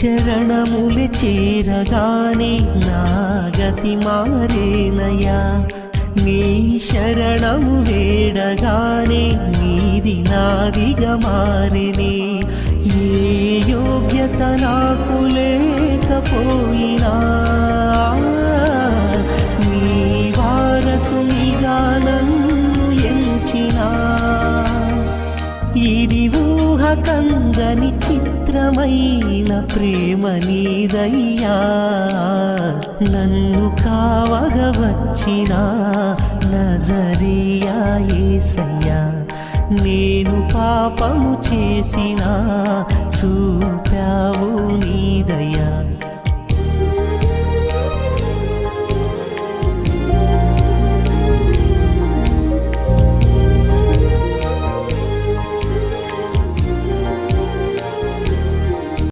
చరణములు చేరగానే నా గతి మారేనయ్యా నీ శరణము వేడగానే నీది నాదిగా మారినే ఏ యోగ్యత నాకు లేకపోయినా నీ వారసునిగా నన్ను ఎంచినా ఇది ఊహ కందని చిత్రమైన ప్రేమ నీదయ్యా నన్ను కావగ వచ్చిన నజరేయా యేసయ్యా నేను పాపము చేసిన చూపావు